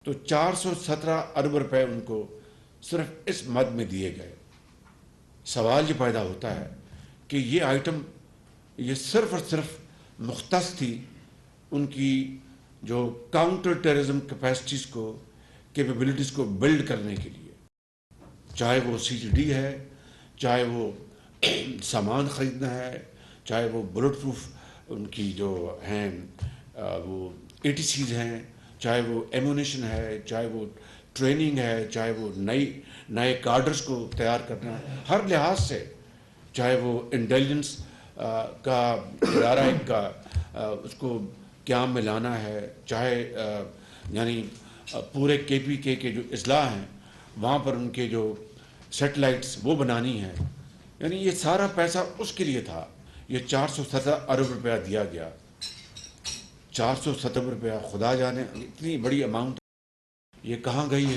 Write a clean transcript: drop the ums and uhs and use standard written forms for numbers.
تو 417 ارب روپے ان کو صرف اس مد میں دیے گئے۔ سوال یہ پیدا ہوتا ہے کہ یہ آئٹم یہ صرف اور صرف مختص تھی ان کی جو کاؤنٹر ٹیررزم کیپیسٹیز کو، کیپیبلٹیز کو بلڈ کرنے کے لیے، چاہے وہ CGD ہے، چاہے وہ سامان خریدنا ہے، چاہے وہ بلٹ پروف ان کی جو ہیں وہ ATCs ہیں، چاہے وہ ایمونیشن ہے، چاہے وہ ٹریننگ ہے، چاہے وہ نئے کارڈرز کو تیار کرنا ہے، ہر لحاظ سے، چاہے وہ انٹیلیجنس کا ادارہ ایک کا اس کو قیام میں لانا ہے، چاہے یعنی پورے KPK کے جو اضلاع ہیں وہاں پر ان کے جو سیٹلائٹس وہ بنانی ہے، یعنی یہ سارا پیسہ اس کے لیے تھا۔ یہ 417 ارب روپیہ دیا گیا۔ 417 روپیہ، خدا جانے اتنی بڑی اماؤنٹ یہ کہاں گئی ہے۔